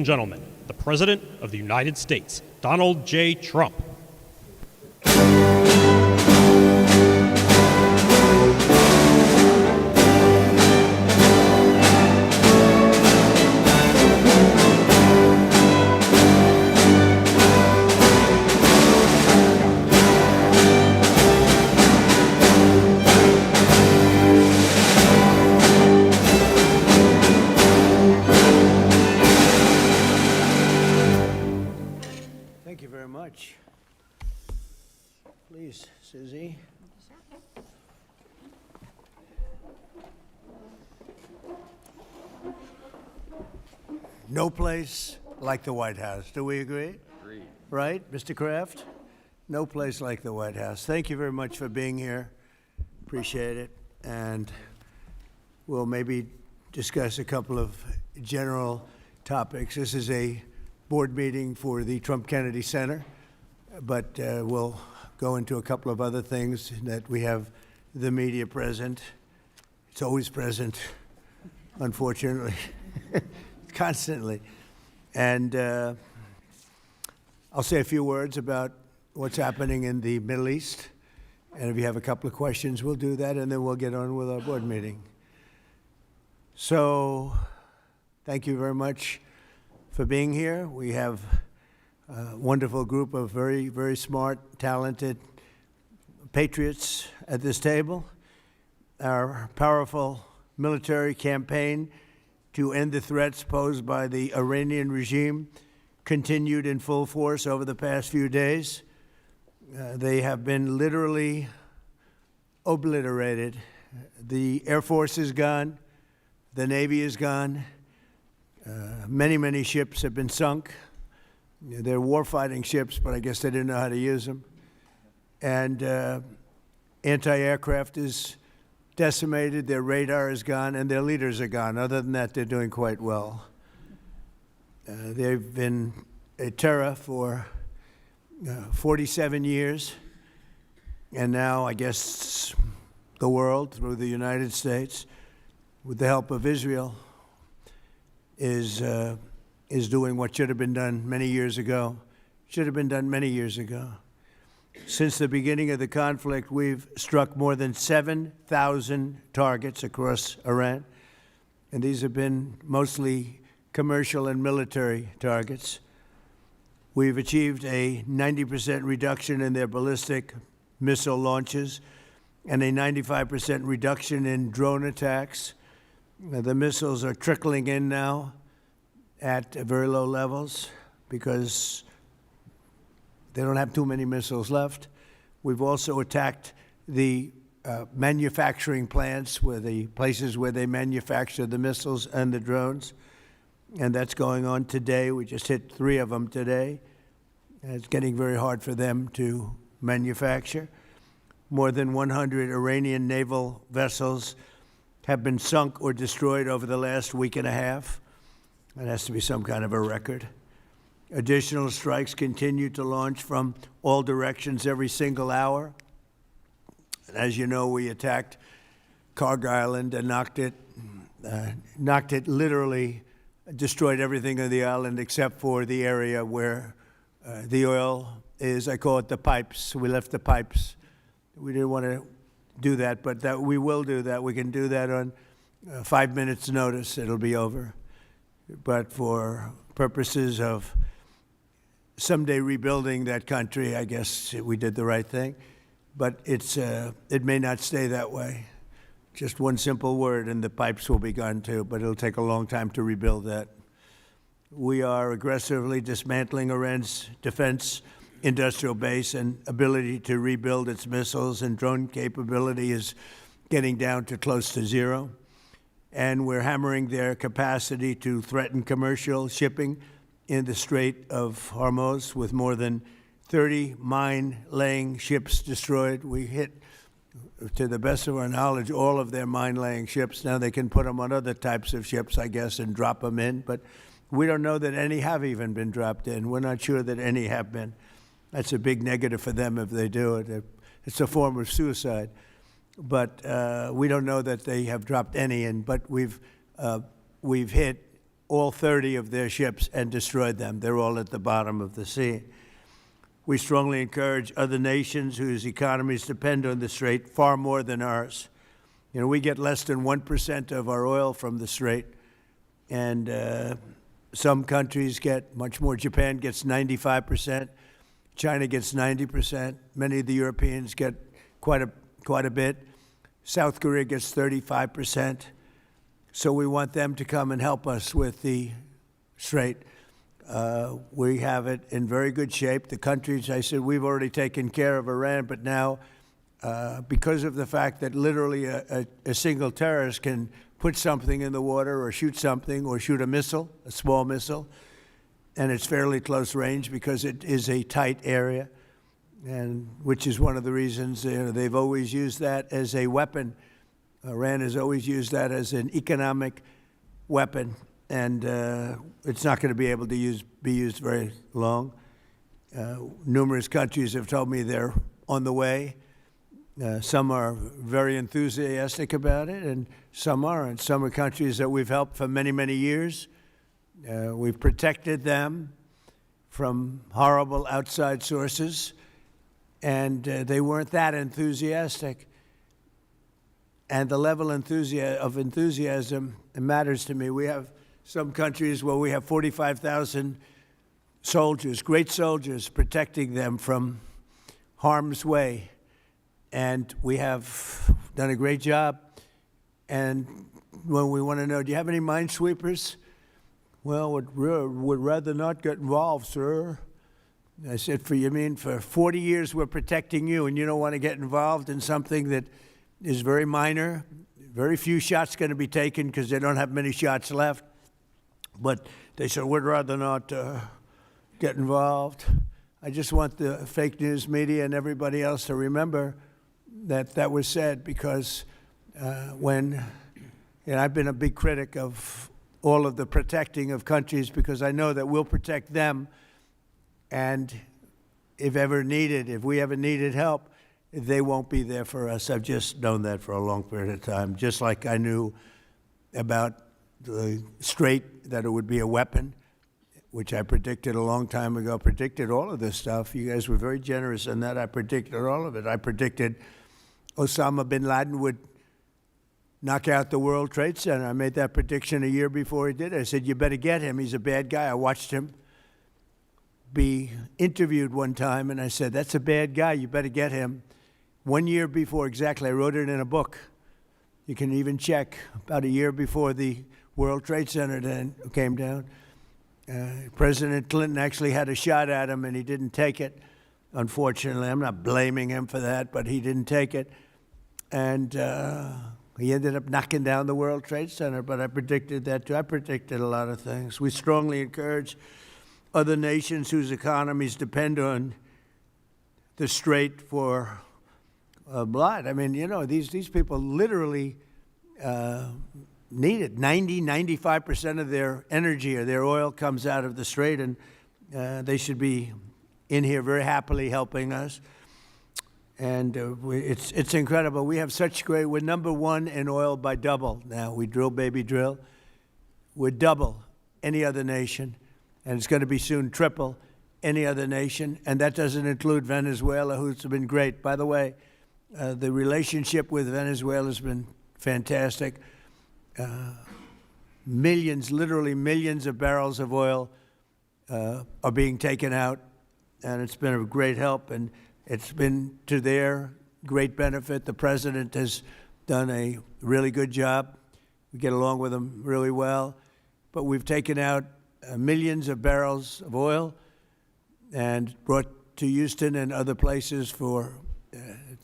gentlemen, the President of the United States, Donald J. Trump. Thank you very much. Please, Susie. No place like the White House. Do we agree? Agreed. Right, Mr. Kraft? No place like the White House. Thank you very much for being here. Appreciate it. And we'll maybe discuss a couple of general topics. This is a board meeting for the Trump Kennedy Center, but we'll go into a couple of other things that we have the media present. It's always present, unfortunately, constantly. And I'll say a few words about what's happening in the Middle East. And if you have a couple of questions, we'll do that, and then we'll get on with our board meeting. So thank you very much for being here. We have a wonderful group of very, very smart, talented patriots at this table. Our powerful military campaign to end the threats posed by the Iranian regime continued in full force over the past few days. They have been literally obliterated. The Air Force is gone. The Navy is gone. Many, many ships have been sunk. They're warfighting ships, but I guess they didn't know how to use them. And anti-aircraft is decimated, their radar is gone, and their leaders are gone. Other than that, they're doing quite well. They've been a terror for 47 years, and now I guess the world, through the United States, with the help of Israel, is doing what should have been done many years ago. Should have been done many years ago. Since the beginning of the conflict, we've struck more than 7,000 targets across Iran, and these have been mostly commercial and military targets. We've achieved a 90% reduction in their ballistic missile launches and a 95% reduction in drone attacks. The missiles are trickling in now at very low levels because they don't have too many missiles left. We've also attacked the manufacturing plants, the places where they manufacture the missiles and the drones, and that's going on today. We just hit 3 of them today. And it's getting very hard for them to manufacture. More than 100 Iranian naval vessels have been sunk or destroyed over the last week and a half. That has to be some kind of a record. Additional strikes continue to launch from all directions every single hour. And as you know, we attacked Karg Island and knocked it literally, destroyed everything on the island except for the area where the oil is. I call it the pipes. We left the pipes. We didn't want to do that, but that we will do that. We can do that on 5 minutes' notice. It'll be over. But for purposes of someday rebuilding that country, I guess we did the right thing. But it may not stay that way. Just one simple word and the pipes will be gone too, but it'll take a long time to rebuild that. We are aggressively dismantling Iran's defense industrial base, and ability to rebuild its missiles and drone capability is getting down to close to zero. And we're hammering their capacity to threaten commercial shipping in the Strait of Hormuz, with more than 30 mine-laying ships destroyed. We hit, to the best of our knowledge, all of their mine-laying ships. Now they can put them on other types of ships, I guess, and drop them in. But we don't know that any have even been dropped in. We're not sure that any have been. That's a big negative for them if they do it. It's a form of suicide. But we don't know that they have dropped any in. But we've hit all 30 of their ships and destroyed them. They're all at the bottom of the sea. We strongly encourage other nations whose economies depend on the Strait far more than ours. You know, we get less than 1% of our oil from the Strait, and some countries get much more. Japan gets 95%. China gets 90%. Many of the Europeans get quite a bit. South Korea gets 35%. So we want them to come and help us with the Strait. We have it in very good shape. The countries, I said, we've already taken care of Iran, but now, because of the fact that literally a single terrorist can put something in the water or shoot something or shoot a missile, a small missile, and it's fairly close range because it is a tight area, and which is one of the reasons they've always used that as a weapon. Iran has always used that as an economic weapon, and it's not going to be able to be used very long. Numerous countries have told me they're on the way. Some are very enthusiastic about it, and some aren't. Some are countries that we've helped for many, many years. We've protected them from horrible outside sources, and they weren't that enthusiastic. And the level of enthusiasm matters to me. We have some countries where we have 45,000 soldiers, great soldiers, protecting them from harm's way. And we have done a great job. And when we want to know, do you have any minesweepers? Well, would rather not get involved, sir. I said, for 40 years we're protecting you, and you don't want to get involved in something that is very minor. Very few shots going to be taken because they don't have many shots left. But they said, we'd rather not get involved. I just want the fake news media and everybody else to remember that was said, because I've been a big critic of all of the protecting of countries, because I know that we'll protect them, and if we ever needed help, they won't be there for us. I've just known that for a long period of time, just like I knew about the Strait, that it would be a weapon, which I predicted a long time ago, predicted all of this stuff. You guys were very generous in that. I predicted all of it. I predicted Osama bin Laden would knock out the World Trade Center. I made that prediction a year before he did it. I said, you better get him. He's a bad guy. I watched him be interviewed one time, and I said, that's a bad guy. You better get him. 1 year before, exactly. I wrote it in a book. You can even check. About a year before the World Trade Center then came down, President Clinton actually had a shot at him, and he didn't take it, unfortunately. I'm not blaming him for that, but he didn't take it. And he ended up knocking down the World Trade Center, but I predicted that too. I predicted a lot of things. We strongly encourage other nations whose economies depend on the Strait for blood. I mean, these people literally need it. 95% of their energy or their oil comes out of the Strait, and they should be in here very happily helping us. And it's incredible. We have we're number one in oil by double now. We drill, baby, drill. We're double any other nation, and it's going to be soon triple any other nation, and that doesn't include Venezuela, who's been great. By the way, the relationship with Venezuela has been fantastic. Literally millions of barrels of oil are being taken out, and it's been a great help, and it's been to their great benefit. The president has done a really good job. We get along with him really well, but we've taken out millions of barrels of oil and brought to Houston and other places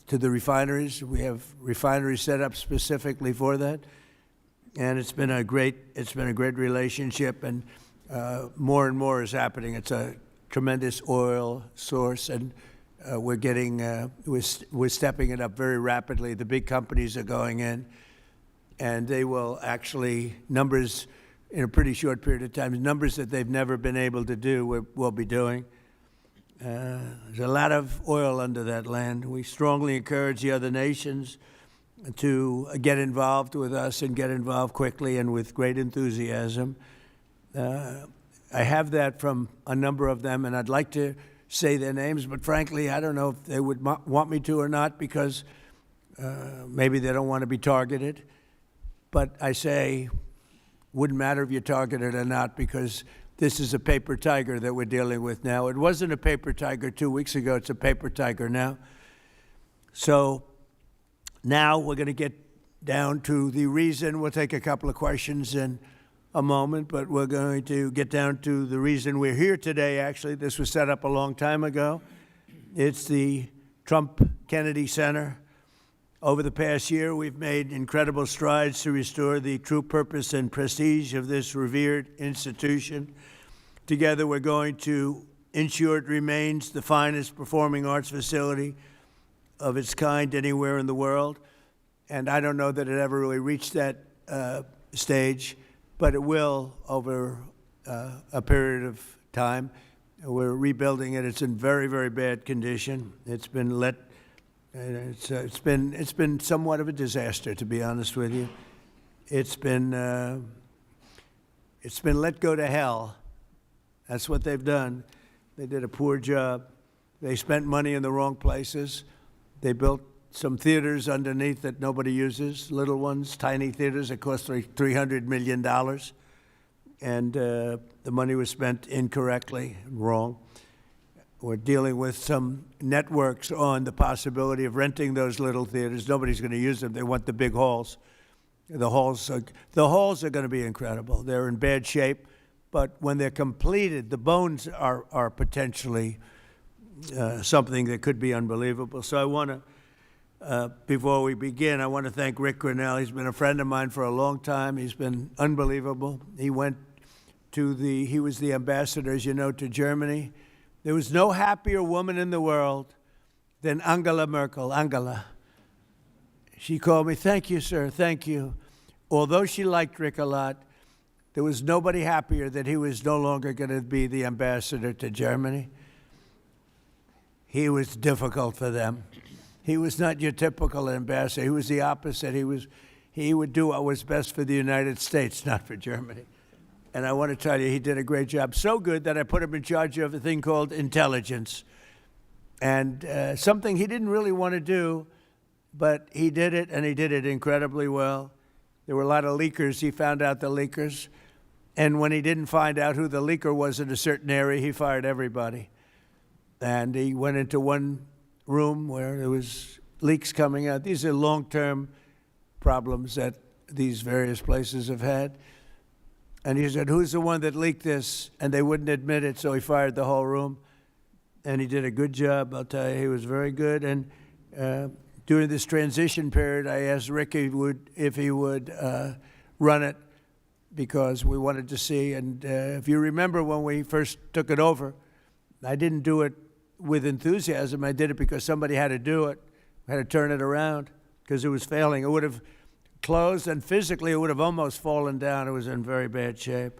to the refineries. We have refineries set up specifically for that, and it's been a great relationship, and more and more is happening. It's a tremendous oil source, and we're stepping it up very rapidly. The big companies are going in, and they will actually numbers in a pretty short period of time, numbers that they've never been able to do. We'll be doing. There's a lot of oil under that land. We strongly encourage the other nations to get involved with us and get involved quickly and with great enthusiasm. I have that from a number of them, and I'd like to say their names, but frankly, I don't know if they would want me to or not, because maybe they don't want to be targeted. But I say, wouldn't matter if you're targeted or not, because this is a paper tiger that we're dealing with now. It wasn't a paper tiger 2 weeks ago. It's a paper tiger now. So now we're going to get down to the reason. We'll take a couple of questions in a moment, but we're going to get down to the reason we're here today. Actually, this was set up a long time ago. It's the Trump Kennedy Center. Over the past year, we've made incredible strides to restore the true purpose and prestige of this revered institution. Together, we're going to ensure it remains the finest performing arts facility of its kind anywhere in the world. And I don't know that it ever really reached that stage, but it will over a period of time. We're rebuilding it. It's in very, very bad condition. It's been it's been somewhat of a disaster, to be honest with you. It's been let go to hell. That's what they've done. They did a poor job. They spent money in the wrong places. They built some theaters underneath that nobody uses, little ones, tiny theaters that cost $300 million. And the money was spent incorrectly, wrong. We're dealing with some networks on the possibility of renting those little theaters. Nobody's going to use them. They want the big halls. The halls are going to be incredible. They're in bad shape, but when they're completed, the bones are potentially something that could be unbelievable. So I want to, before we begin, I want to thank Rick Grinnell. He's been a friend of mine for a long time. He's been unbelievable. He was the ambassador, as you know, to Germany. There was no happier woman in the world than Angela Merkel. Angela. She called me, "Thank you, sir, thank you." Although she liked Rick a lot, there was nobody happier that he was no longer going to be the ambassador to Germany. He was difficult for them. He was not your typical ambassador. He was the opposite. He would do what was best for the United States, not for Germany. And I want to tell you, he did a great job. So good that I put him in charge of a thing called intelligence. And something he didn't really want to do, but he did it, and he did it incredibly well. There were a lot of leakers. He found out the leakers. And when he didn't find out who the leaker was in a certain area, he fired everybody. And he went into one room where there was leaks coming out. These are long-term problems that these various places have had. And he said, "Who's the one that leaked this?" And they wouldn't admit it, so he fired the whole room. And he did a good job, I'll tell you. He was very good. And during this transition period, I asked Rick if he would run it, because we wanted to see. And if you remember when we first took it over, I didn't do it with enthusiasm. I did it because somebody had to do it. I had to turn it around because it was failing. It would have closed, and physically it would have almost fallen down. It was in very bad shape.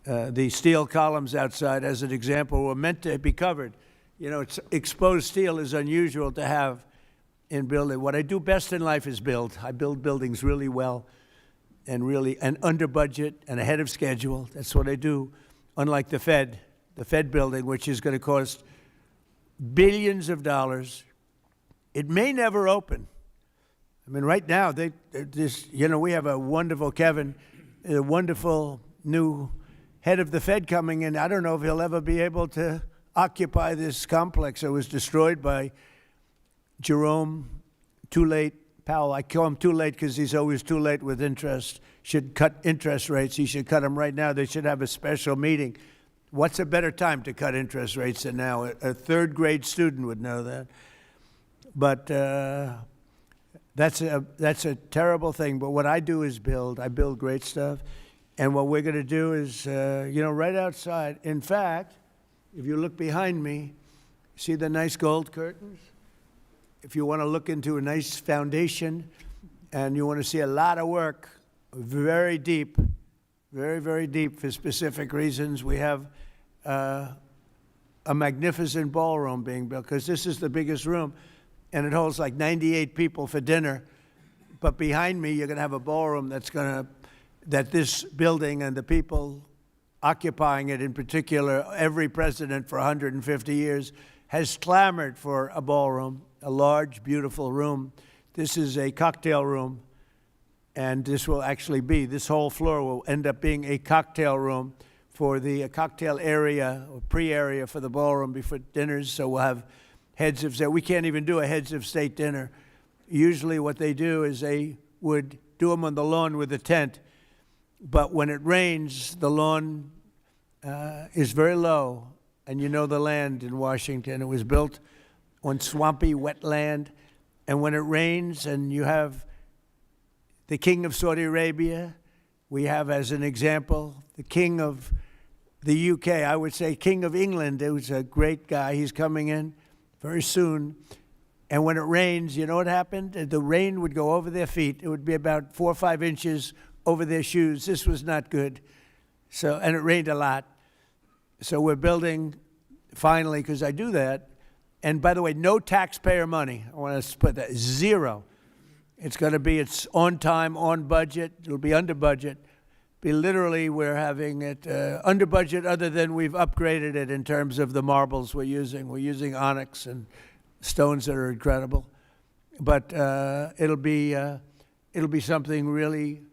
The steel columns outside, as an example, were meant to be covered. You know, exposed steel is unusual to have in building. What I do best in life is build. I build buildings really well and under budget and ahead of schedule. That's what I do, unlike the Fed building, which is going to cost billions of dollars. It may never open. I mean, right now, we have a wonderful Kevin, a wonderful new head of the Fed coming in. I don't know if he'll ever be able to occupy this complex that was destroyed by Jerome Too Late Powell. I call him too late because he's always too late with interest. Should cut interest rates. He should cut them right now. They should have a special meeting. What's a better time to cut interest rates than now? A third grade student would know that. But that's a terrible thing. But what I do is build. I build great stuff. And what we're going to do is, right outside. In fact, if you look behind me, see the nice gold curtains? If you want to look into a nice foundation and you want to see a lot of work, very deep, very, very deep for specific reasons, we have a magnificent ballroom being built, because this is the biggest room, and it holds like 98 people for dinner. But behind me, you're going to have a ballroom that this building and the people occupying it in particular, every president for 150 years has clamored for a ballroom, a large, beautiful room. This is a cocktail room, and this will actually be, this whole floor will end up being a cocktail room for the cocktail area, or pre-area for the ballroom before dinners. So we'll have heads of state. We can't even do a heads of state dinner. Usually what they do is they would do them on the lawn with a tent. But when it rains, the lawn is very low. And you know the land in Washington. It was built on swampy, wet land. And when it rains and you have the king of Saudi Arabia, we have as an example the king of the UK, I would say king of England, who's a great guy. He's coming in very soon. And when it rains, you know what happened? The rain would go over their feet. It would be about 4 or 5 inches over their shoes. This was not good. So, and it rained a lot. So we're building, finally, because I do that. And by the way, no taxpayer money. I want to put that, zero. It's going to be, it's on time, on budget. It'll be under budget. Be literally, we're having it under budget other than we've upgraded it in terms of the marbles we're using. We're using onyx and stones that are incredible. But it'll be something really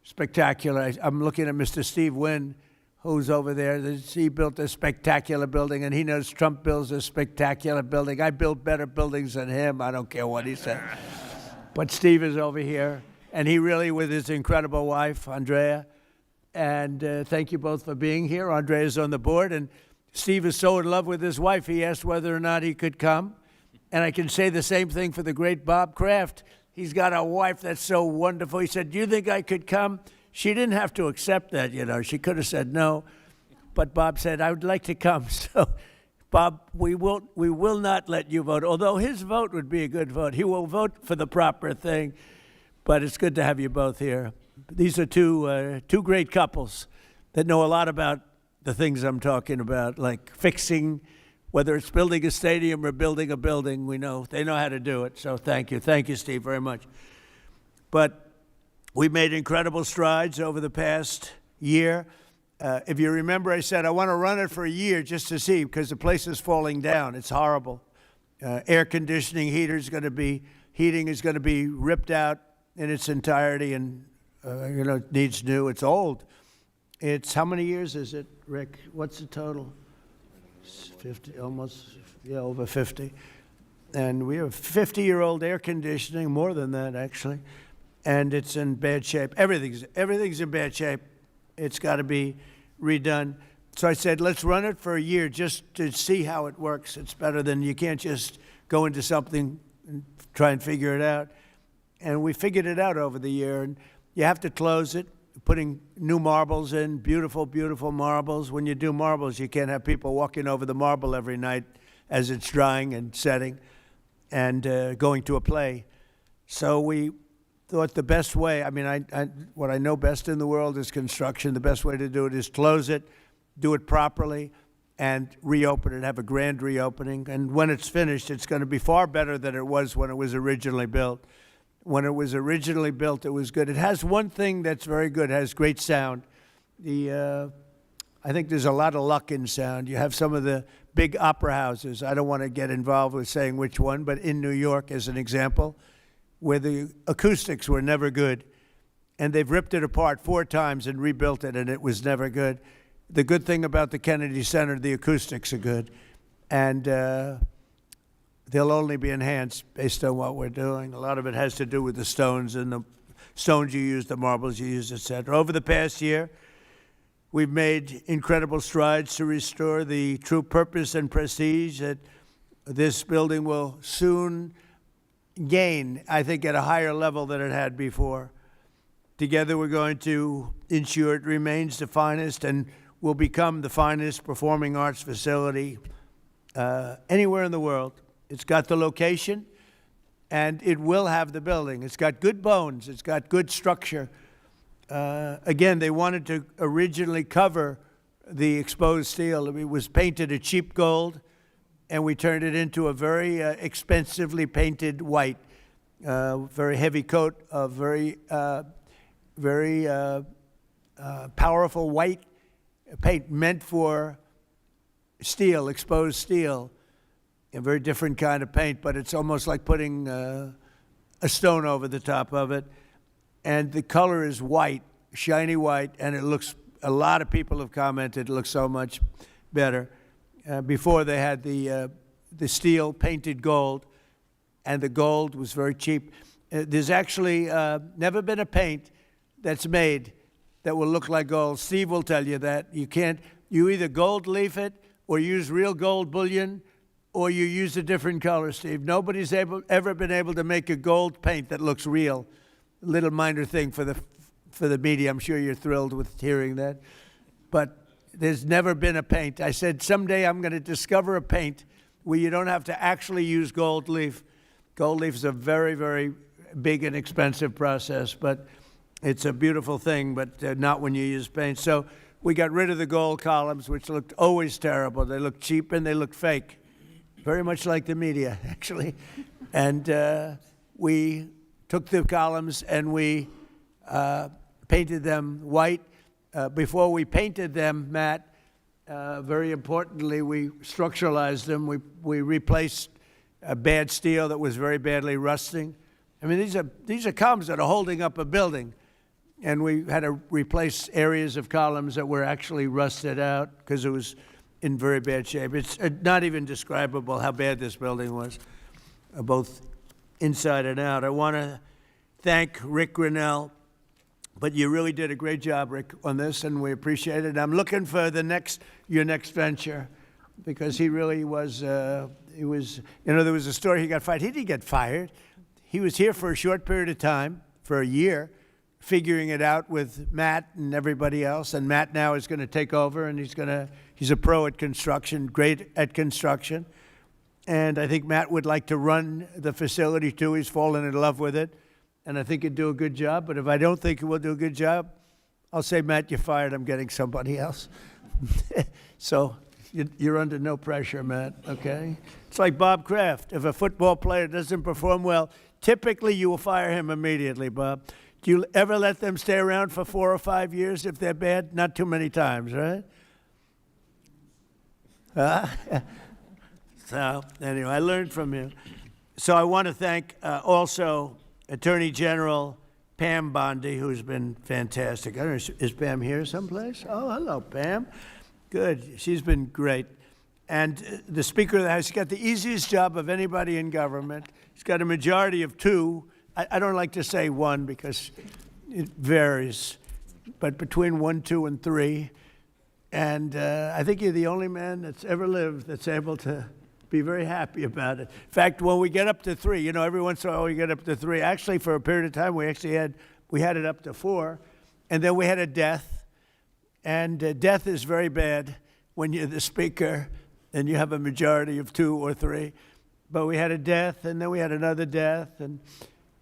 spectacular. I'm looking at Mr. Steve Wynn, who's over there. He built a spectacular building, and he knows Trump builds a spectacular building. I build better buildings than him. I don't care what he said. But Steve is over here, and he really, with his incredible wife, Andrea, and thank you both for being here. Andrea's on the board, and Steve is so in love with his wife, he asked whether or not he could come. And I can say the same thing for the great Bob Kraft. He's got a wife that's so wonderful. He said, do you think I could come? She didn't have to accept that, you know. She could have said no. But Bob said, I would like to come. So, Bob, we will not let you vote, although his vote would be a good vote. He will vote for the proper thing. But it's good to have you both here. These are two great couples that know a lot about the things I'm talking about, like fixing, whether it's building a stadium or building a building. We know they know how to do it. So thank you, Steve, very much. But we've made incredible strides over the past year. If you remember, I said I want to run it for a year just to see, because the place is falling down. It's horrible. Air conditioning, heating is going to be ripped out in its entirety, and it needs new. It's old. It's, how many years is it, Rick? What's the total? 50, almost, yeah, over 50. And we have 50-year-old air conditioning, more than that, actually. And it's in bad shape. Everything's in bad shape. It's got to be redone. So I said, let's run it for a year just to see how it works. It's better than, you can't just go into something and try and figure it out. And we figured it out over the year. And you have to close it, putting new marbles in, beautiful, beautiful marbles. When you do marbles, you can't have people walking over the marble every night as it's drying and setting and going to a play. So we thought the best way, what I know best in the world is construction. The best way to do it is close it, do it properly, and reopen it, have a grand reopening. And when it's finished, it's going to be far better than it was when it was originally built. When it was originally built, it was good. It has one thing that's very good. It has great sound. I think there's a lot of luck in sound. You have some of the big opera houses. I don't want to get involved with saying which one, but in New York, as an example, where the acoustics were never good, and they've ripped it apart 4 times and rebuilt it, and it was never good. The good thing about the Kennedy Center, the acoustics are good, and they'll only be enhanced based on what we're doing. A lot of it has to do with the stones and the stones you use, the marbles you use, et cetera. Over the past year, we've made incredible strides to restore the true purpose and prestige that this building will soon gain, I think, at a higher level than it had before. Together, we're going to ensure it remains the finest and will become the finest performing arts facility anywhere in the world. It's got the location, and it will have the building. It's got good bones. It's got good structure. Again, they wanted to originally cover the exposed steel. It was painted a cheap gold, and we turned it into a very expensively painted white, very heavy coat of very powerful white paint meant for steel, exposed steel, a very different kind of paint, but it's almost like putting a stone over the top of it. And the color is white, shiny white, and it looks, a lot of people have commented, it looks so much better. Before they had the steel painted gold, and the gold was very cheap. There's actually never been a paint that's made that will look like gold. Steve will tell you that. You can't, you either gold leaf it or use real gold bullion, or you use a different color, Steve. Nobody's ever been able to make a gold paint that looks real. Little minor thing for the media. I'm sure you're thrilled with hearing that. But there's never been a paint. I said, someday I'm going to discover a paint where you don't have to actually use gold leaf. Gold leaf is a very, very big and expensive process, but it's a beautiful thing, but not when you use paint. So we got rid of the gold columns, which looked always terrible. They looked cheap and they looked fake, very much like the media, actually. And we took the columns and we painted them white. Before we painted them, Matt, very importantly, we structuralized them. We replaced bad steel that was very badly rusting. I mean, these are columns that are holding up a building. And we had to replace areas of columns that were actually rusted out because it was in very bad shape. It's not even describable how bad this building was, both inside and out. I want to thank Rick Grinnell, but you really did a great job, Rick, on this, and we appreciate it. I'm looking for your next venture, because he really was, there was a story he got fired. He didn't get fired. He was here for a short period of time, for a year, figuring it out with Matt and everybody else. And Matt now is going to take over, and he's a pro at construction, great at construction. And I think Matt would like to run the facility too. He's fallen in love with it. And I think he'd do a good job. But if I don't think he will do a good job, I'll say, Matt, you're fired. I'm getting somebody else. So you're under no pressure, Matt, okay? It's like Bob Kraft. If a football player doesn't perform well, typically you will fire him immediately, Bob. Do you ever let them stay around for 4 or 5 years if they're bad? Not too many times, right? So anyway, I learned from you. So I want to thank also Attorney General Pam Bondi, who's been fantastic. I don't know, is Pam here someplace? Oh, hello, Pam. Good. She's been great. And the Speaker of the House, he's got the easiest job of anybody in government. He's got a majority of 2. I don't like to say 1 because it varies, but between 1, 2, and 3. And I think you're the only man that's ever lived that's able to be very happy about it. In fact, when we get up to 3, every once in a while we get up to 3. Actually, for a period of time, we had it up to 4, and then we had a death. And death is very bad when you're the Speaker and you have a majority of 2 or 3. But we had a death, and then we had another death, and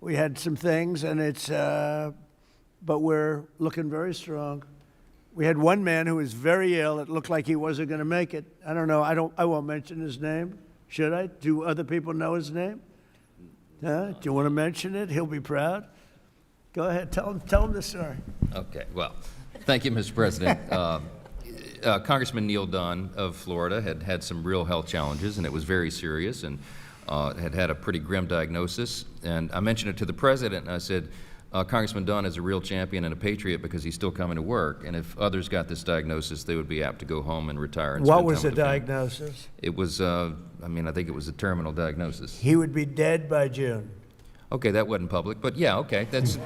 we had some things, and but we're looking very strong. We had one man who was very ill. It looked like he wasn't going to make it. I don't know. I won't mention his name. Should I? Do other people know his name? Do you want to mention it? He'll be proud. Go ahead. Tell him the story. Okay. Well, thank you, Mr. President. Congressman Neil Dunn of Florida had some real health challenges, and it was very serious, and had a pretty grim diagnosis. And I mentioned it to the president, and I said, Congressman Dunn is a real champion and a patriot because he's still coming to work. And if others got this diagnosis, they would be apt to go home and retire. And What was the diagnosis? It was, I think it was a terminal diagnosis. He would be dead by June. Okay, that wasn't public, but yeah, okay, that's.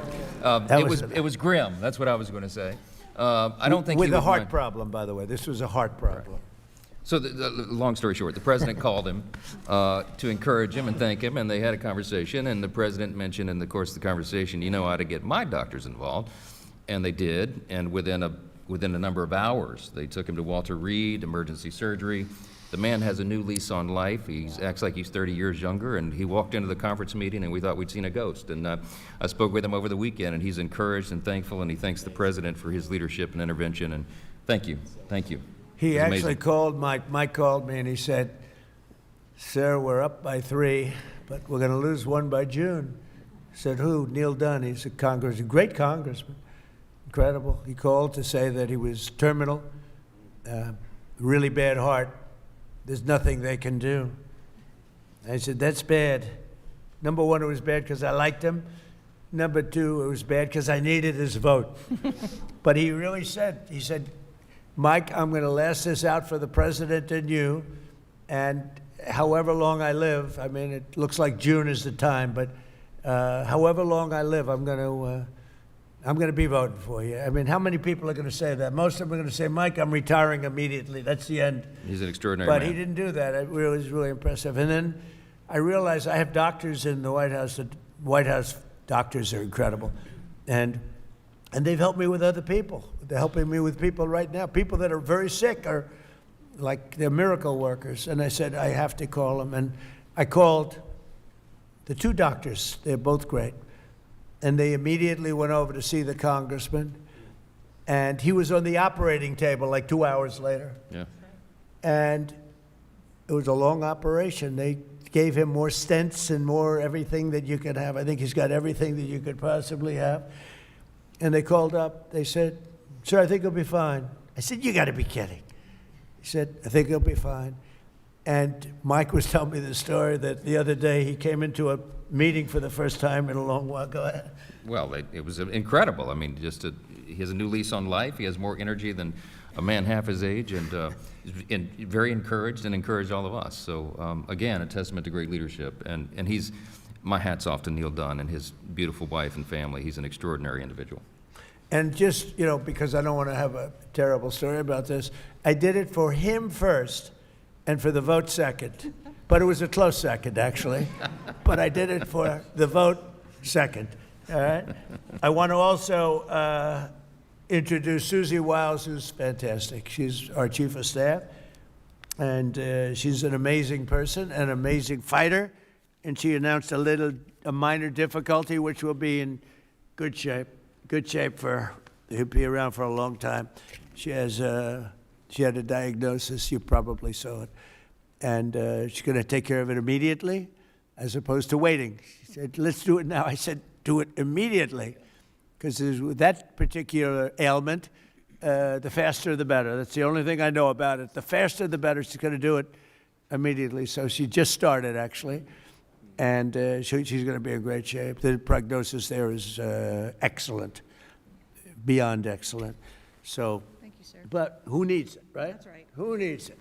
It was grim. That's what I was going to say. I don't think with he a heart mind. problem, by the way. This was a heart problem. So, long story short, the president called him to encourage him and thank him, and they had a conversation. And the president mentioned in the course of the conversation, I ought to get my doctors involved, and they did. And within a number of hours, they took him to Walter Reed Emergency Surgery. The man has a new lease on life. He acts like he's 30 years younger, and he walked into the conference meeting, and we thought we'd seen a ghost. And I spoke with him over the weekend, and he's encouraged and thankful, and he thanks the president for his leadership and intervention. And thank you. He It's actually amazing. called Mike. Mike called me and he said, "Sir, we're up by 3, but we're going to lose 1 by June." I said, "Who?" "Neil Dunn. He's a great congressman, incredible." He called to say that he was terminal, really bad heart. There's nothing they can do. I said, that's bad. Number one, it was bad because I liked him. Number two, it was bad because I needed his vote. But he really said, he said, Mike, I'm going to last this out for the president and you, and however long I live, I mean, it looks like June is the time, but however long I live, I'm going to be voting for you. I mean, how many people are going to say that? Most of them are going to say, Mike, I'm retiring immediately. That's the end. He's an extraordinary But man. he didn't do that. It was really impressive. And then I realized I have doctors in the White House. The White House doctors are incredible. And they've helped me with other people. They're helping me with people right now. People that are very sick are like they're miracle workers. And I said, I have to call them. And I called the two doctors. They're both great. And they immediately went over to see the congressman. And he was on the operating table like 2 hours later. Yeah. And it was a long operation. They gave him more stents and more everything that you could have. I think he's got everything that you could possibly have. And they called up. They said, sir, I think he'll be fine. I said, you got to be kidding. He said, I think he'll be fine. And Mike was telling me the story that the other day he came into a meeting for the first time in a long while. Go ahead. Well, it was incredible. I mean, he has a new lease on life. He has more energy than a man half his age, and very encouraged and encouraged all of us. So, again, a testament to great leadership. And he's, my hat's off to Neil Dunn and his beautiful wife and family. He's an extraordinary individual. And just, you know, because I don't want to have a terrible story about this, I did it for him first and for the vote second. But it was a close second, actually. But I did it for the vote second, all right? I want to also introduce Susie Wiles, who's fantastic. She's our chief of staff, and she's an amazing person, an amazing fighter, and she announced a minor difficulty, which will be in good shape for, he'll be around for a long time. She had a diagnosis, you probably saw it, and she's going to take care of it immediately, as opposed to waiting. She said, let's do it now. I said, do it immediately, because with that particular ailment, the faster the better. That's the only thing I know about it. The faster the better. She's going to do it immediately. So she just started, actually, and she's going to be in great shape. The prognosis there is excellent, beyond excellent. So, Thank you, sir. but who needs it, right? That's right. Who needs it?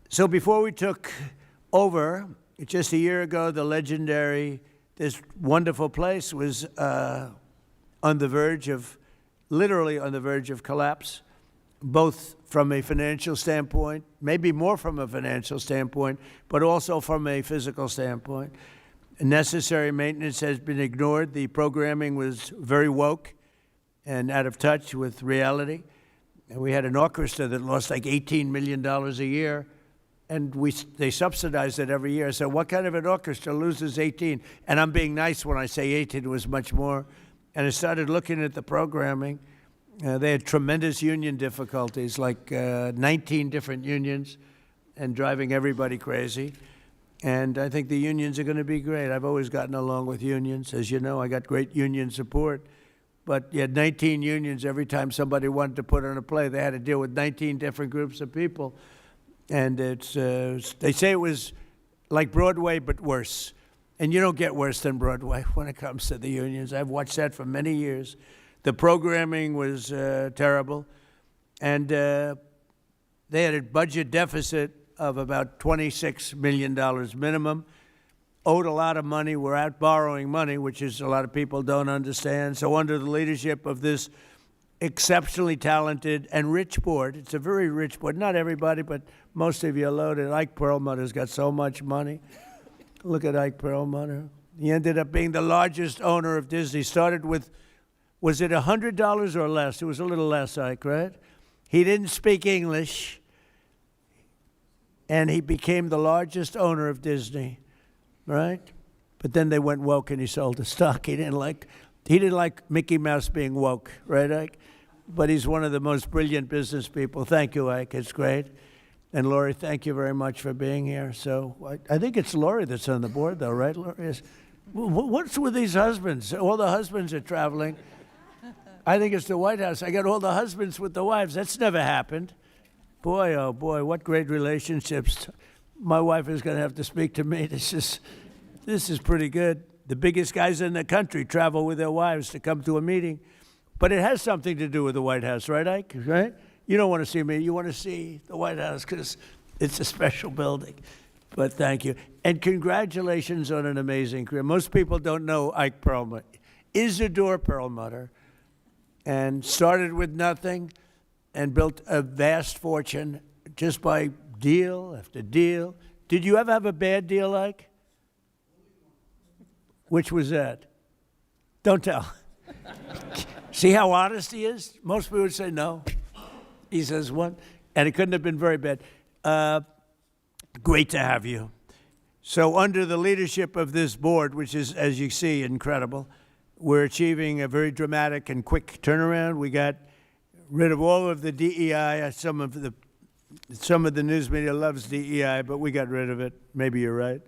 So before we took over, just a year ago, the legendary, this wonderful place was on the verge of, literally on the verge of collapse, both from a financial standpoint, maybe more from a financial standpoint, but also from a physical standpoint. Necessary maintenance has been ignored. The programming was very woke and out of touch with reality. And we had an orchestra that lost like $18 million a year, and they subsidized it every year. So what kind of an orchestra loses 18? And I'm being nice when I say 18, it was much more. And I started looking at the programming. They had tremendous union difficulties, like 19 different unions, and driving everybody crazy. And I think the unions are going to be great. I've always gotten along with unions. As you know, I got great union support. But you had 19 unions. Every time somebody wanted to put on a play, they had to deal with 19 different groups of people. And it's they say it was like Broadway, but worse. And you don't get worse than Broadway when it comes to the unions. I've watched that for many years. The programming was terrible. And they had a budget deficit of about $26 million minimum. Owed a lot of money, were out borrowing money, which is a lot of people don't understand. So under the leadership of this exceptionally talented and rich board, it's a very rich board, not everybody, but most of you are loaded. Ike Perlmutter's got so much money. Look at Ike Perlmutter. He ended up being the largest owner of Disney. Started with, was it $100 or less? It was a little less, Ike, right? He didn't speak English, and he became the largest owner of Disney. Right? But then they went woke and he sold the stock. He didn't like Mickey Mouse being woke, right, Ike? But he's one of the most brilliant business people. Thank you, Ike. It's great. And Lori, thank you very much for being here. So I think it's Lori that's on the board, though, right, Lori? What's with these husbands? All the husbands are traveling. I think it's the White House. I got all the husbands with the wives. That's never happened. Boy, oh boy, what great relationships. My wife is going to have to speak to me. This is pretty good. The biggest guys in the country travel with their wives to come to a meeting. But it has something to do with the White House, right, Ike? Right? You don't want to see me. You want to see the White House because it's a special building. But thank you. And congratulations on an amazing career. Most people don't know Ike Perlmutter. Isidore Perlmutter. And started with nothing and built a vast fortune just by deal after deal. Did you ever have a bad deal, Ike? Which was that? Don't tell. See how honest he is? Most people would say no. He says one. And it couldn't have been very bad. Great to have you. So under the leadership of this board, which is, as you see, incredible, we're achieving a very dramatic and quick turnaround. We got rid of all of the DEI. Some of the news media loves DEI, but we got rid of it. Maybe you're right.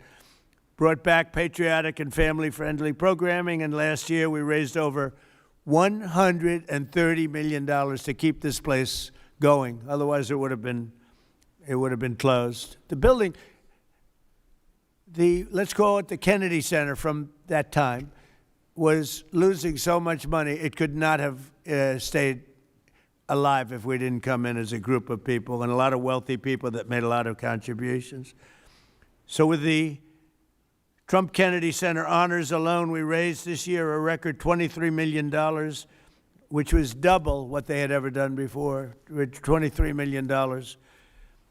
Brought back patriotic and family-friendly programming, and last year we raised over $130 million to keep this place going. Otherwise, it would have been closed. The building, let's call it the Kennedy Center from that time, was losing so much money it could not have stayed alive if we didn't come in as a group of people and a lot of wealthy people that made a lot of contributions. So with the Trump Kennedy Center honors alone, we raised this year a record $23 million, which was double what they had ever done before, $23 million.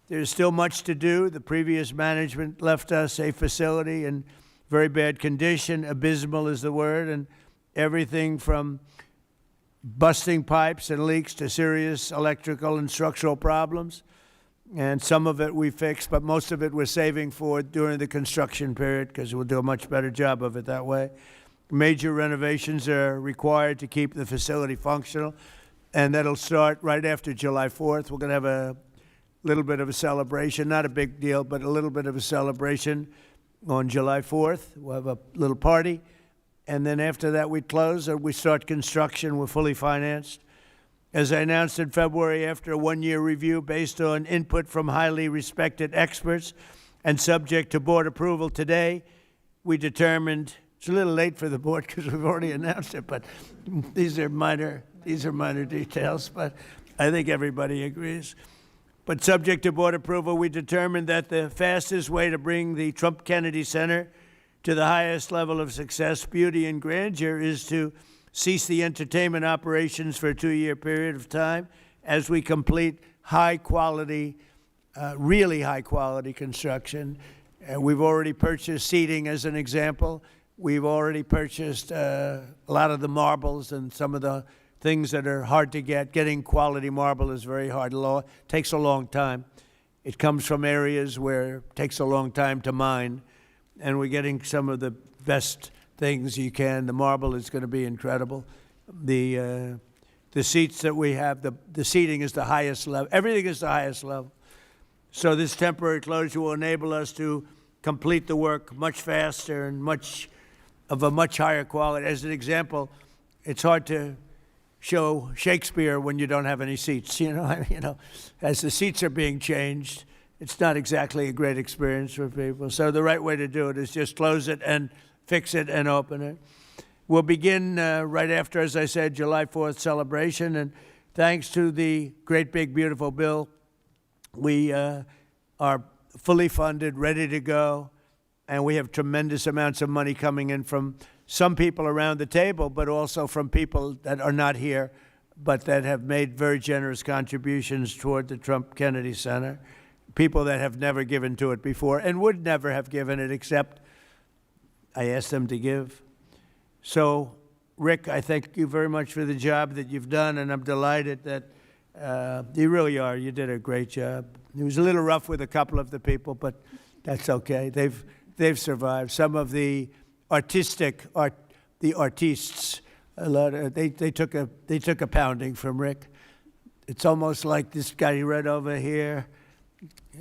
There's still much to do. The previous management left us a facility in very bad condition. Abysmal is the word, and everything from busting pipes and leaks to serious electrical and structural problems. And some of it we fixed, but most of it we're saving for during the construction period because we'll do a much better job of it that way. Major renovations are required to keep the facility functional, and that'll start right after July 4th. We're going to have a little bit of a celebration, not a big deal, but a little bit of a celebration on July 4th. We'll have a little party, and then after that we close or we start construction. We're fully financed. As I announced in February, after a one-year review based on input from highly respected experts and subject to board approval today, we determined, it's a little late for the board because we've already announced it, but these are minor details, but I think everybody agrees. But subject to board approval, we determined that the fastest way to bring the Trump Kennedy Center to the highest level of success, beauty, and grandeur is to cease the entertainment operations for a 2-year period of time as we complete high-quality, really high-quality construction. We've already purchased seating, as an example. We've already purchased a lot of the marbles and some of the things that are hard to get. Getting quality marble is very hard. It takes a long time. It comes from areas where it takes a long time to mine, and we're getting some of the best things you can. The marble is going to be incredible. The seats that we have, the seating is the highest level. Everything is the highest level. So this temporary closure will enable us to complete the work much faster and much higher quality. As an example, it's hard to show Shakespeare when you don't have any seats. As the seats are being changed, it's not exactly a great experience for people. So the right way to do it is just close it and fix it and open it. We'll begin right after, as I said, July 4th celebration. And thanks to the great, big, beautiful bill, we are fully funded, ready to go. And we have tremendous amounts of money coming in from some people around the table, but also from people that are not here, but that have made very generous contributions toward the Trump Kennedy Center. People that have never given to it before and would never have given it except I asked them to give. So, Rick, I thank you very much for the job that you've done, and I'm delighted that you really are. You did a great job. It was a little rough with a couple of the people, but that's okay. They've survived. Some of the artists, they took a pounding from Rick. It's almost like this guy right over here,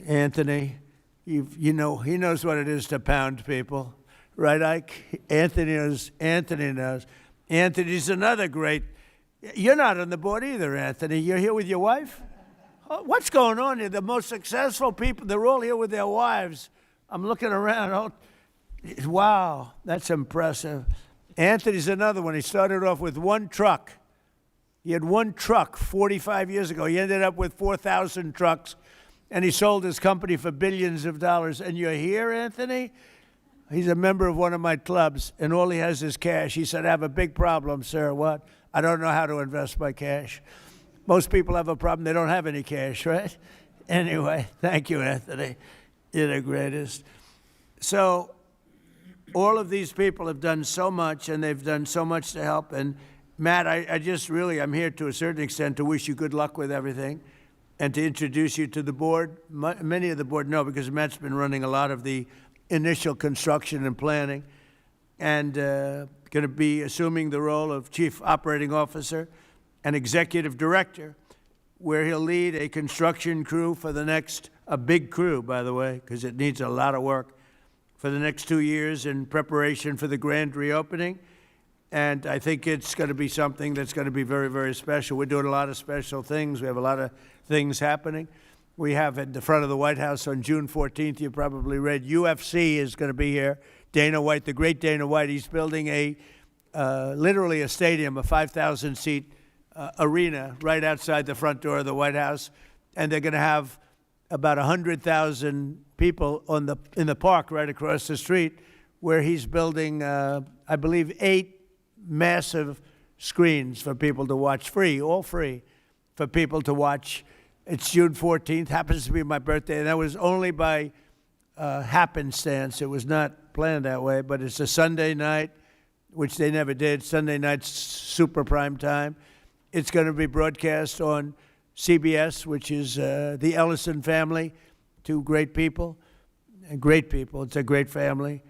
Anthony. He knows what it is to pound people. Right, Ike? Anthony knows. Anthony's another great. You're not on the board either, Anthony. You're here with your wife? Oh, what's going on here? The most successful people, they're all here with their wives. I'm looking around. Oh, wow, that's impressive. Anthony's another one. He started off with one truck. He had one truck 45 years ago. He ended up with 4,000 trucks, and he sold his company for billions of dollars. And you're here, Anthony? He's a member of one of my clubs, and all he has is cash. He said, I have a big problem, sir. What? I don't know how to invest my cash. Most people have a problem. They don't have any cash, right? Anyway, thank you, Anthony. You're the greatest. So all of these people have done so much, and they've done so much to help. And Matt, I just really, I'm here to a certain extent to wish you good luck with everything and to introduce you to the board. Many of the board know because Matt's been running a lot of the initial construction and planning and going to be assuming the role of Chief Operating Officer and Executive Director, where he'll lead a construction crew for the next, a big crew, by the way, because it needs a lot of work, for the next 2 years in preparation for the grand reopening. And I think it's going to be something that's going to be very, very special. We're doing a lot of special things. We have a lot of things happening. We have at the front of the White House on June 14th, you probably read, UFC is going to be here. Dana White, the great Dana White, he's building a, literally a stadium, a 5,000-seat arena right outside the front door of the White House. And they're going to have about 100,000 people in the park right across the street where he's building, I believe, 8 massive screens for people to watch free, all free, for people to watch. It's June 14th, happens to be my birthday, and that was only by happenstance. It was not planned that way, but it's a Sunday night, which they never did. Sunday night's super prime time. It's going to be broadcast on CBS, which is the Ellison family, 2 great people, and great people. It's a great family.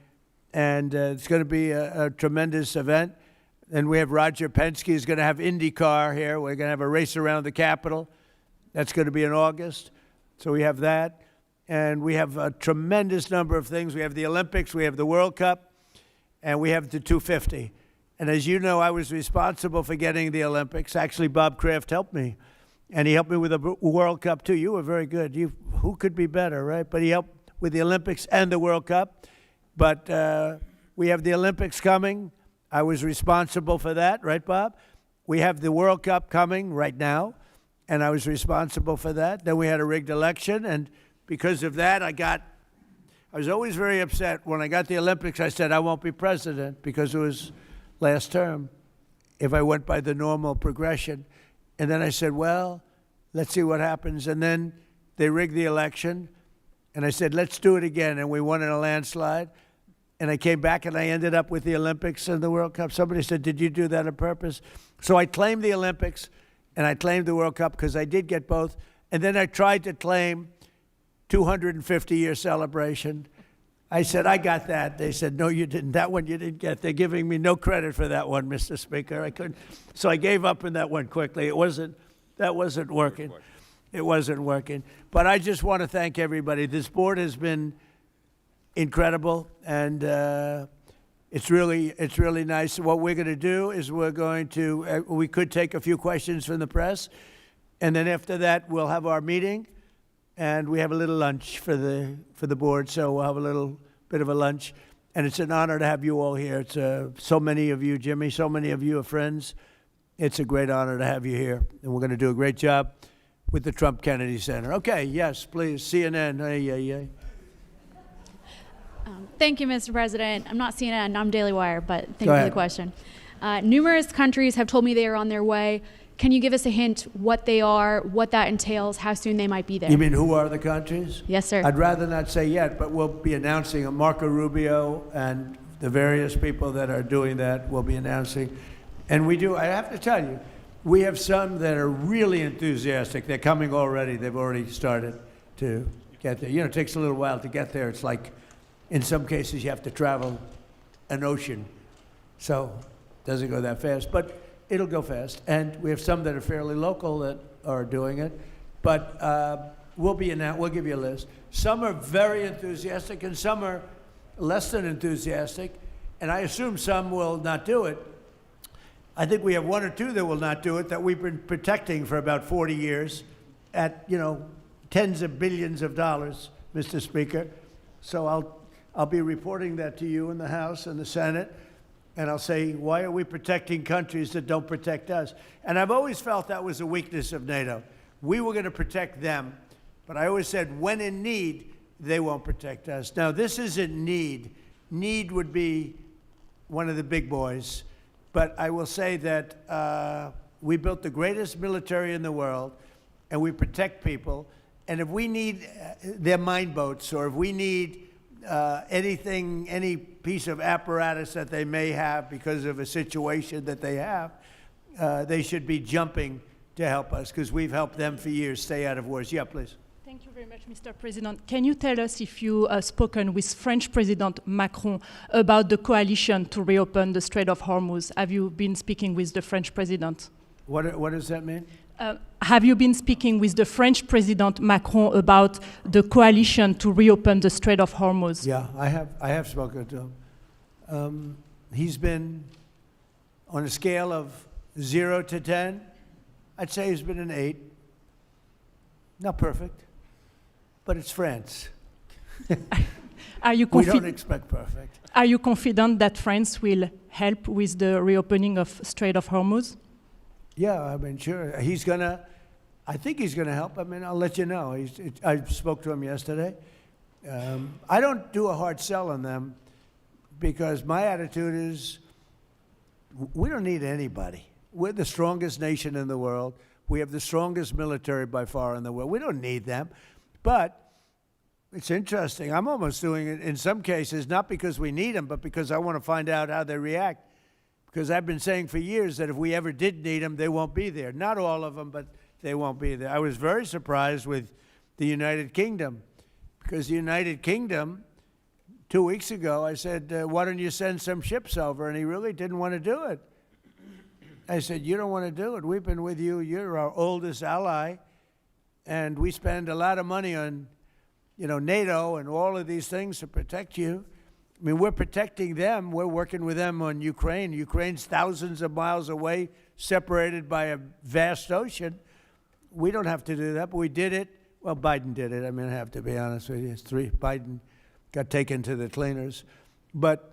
And it's going to be a tremendous event. And we have Roger Penske is going to have IndyCar here. We're going to have a race around the Capitol. That's going to be in August. So we have that. And we have a tremendous number of things. We have the Olympics, we have the World Cup, and we have the 250. And as you know, I was responsible for getting the Olympics. Actually, Bob Kraft helped me. And he helped me with the World Cup, too. You were very good. Who could be better, right? But he helped with the Olympics and the World Cup. But we have the Olympics coming. I was responsible for that, right, Bob? We have the World Cup coming right now, and I was responsible for that. Then we had a rigged election, and because of that, I was always very upset. When I got the Olympics, I said I won't be president because it was last term if I went by the normal progression. And then I said, well, let's see what happens. And then they rigged the election, and I said, let's do it again, and we won in a landslide. And I came back and I ended up with the Olympics and the World Cup. Somebody said, did you do that on purpose? So I claimed the Olympics and I claimed the World Cup because I did get both. And then I tried to claim 250-year celebration. I said, I got that. They said, no, you didn't. That one you didn't get. They're giving me no credit for that one, Mr. Speaker. I couldn't. So I gave up on that one quickly. That wasn't working. It wasn't working. But I just want to thank everybody. This board has been incredible, and it's really nice. What we're going to do is we could take a few questions from the press, and then after that we'll have our meeting, and we have a little lunch for the board. So we'll have a little bit of a lunch, and it's an honor to have you all here. It's so many of you, Jimmy, so many of you are friends. It's a great honor to have you here, and we're going to do a great job with the Trump Kennedy Center. Okay, yes, please, CNN. Hey. Thank you, Mr. President. I'm not CNN, I'm Daily Wire, but thank you for the question. Numerous countries have told me they are on their way. Can you give us a hint what they are, what that entails, how soon they might be there? You mean who are the countries? Yes, sir. I'd rather not say yet, but we'll be announcing Marco Rubio and the various people that are doing that will be announcing. And I have to tell you, we have some that are really enthusiastic. They're coming already. They've already started to get there. It takes a little while to get there. It's like, in some cases, you have to travel an ocean. So it doesn't go that fast, but it'll go fast. And we have some that are fairly local that are doing it. But we'll give you a list. Some are very enthusiastic, and some are less than enthusiastic. And I assume some will not do it. I think we have one or two that will not do it that we've been protecting for about 40 years at, tens of billions of dollars, Mr. Speaker. So I'll be reporting that to you in the House and the Senate, and I'll say, why are we protecting countries that don't protect us? And I've always felt that was a weakness of NATO. We were going to protect them, but I always said, when in need, they won't protect us. Now, this isn't need. Need would be one of the big boys. But I will say that we built the greatest military in the world, and we protect people. And if we need their mine boats, or if we need anything, any piece of apparatus that they may have because of a situation that they have, they should be jumping to help us, because we've helped them for years stay out of wars. Yeah, please. Thank you very much, Mr. President. Can you tell us if you have spoken with French President Macron about the coalition to reopen the Strait of Hormuz? Have you been speaking with the French President? What does that mean? Have you been speaking with the French President Macron about the coalition to reopen the Strait of Hormuz? Yeah, I have spoken to him. He's been, on a scale of 0 to 10, I'd say he's been an 8. Not perfect, but it's France. Are you We don't expect perfect. Are you confident that France will help with the reopening of Strait of Hormuz? Yeah, I mean, sure. I think he's gonna help. I mean, I'll let you know. I spoke to him yesterday. I don't do a hard sell on them, because my attitude is, we don't need anybody. We're the strongest nation in the world. We have the strongest military by far in the world. We don't need them. But it's interesting. I'm almost doing it in some cases, not because we need them, but because I want to find out how they react. Because I've been saying for years that if we ever did need them, they won't be there. Not all of them, but they won't be there. I was very surprised with the United Kingdom, because the United Kingdom, 2 weeks ago, I said, why don't you send some ships over? And he really didn't want to do it. I said, you don't want to do it. We've been with you. You're our oldest ally. And we spend a lot of money on, NATO and all of these things to protect you. I mean, we're protecting them. We're working with them on Ukraine. Ukraine's thousands of miles away, separated by a vast ocean. We don't have to do that, but we did it. Well, Biden did it. I mean, I have to be honest with you. Biden got taken to the cleaners. But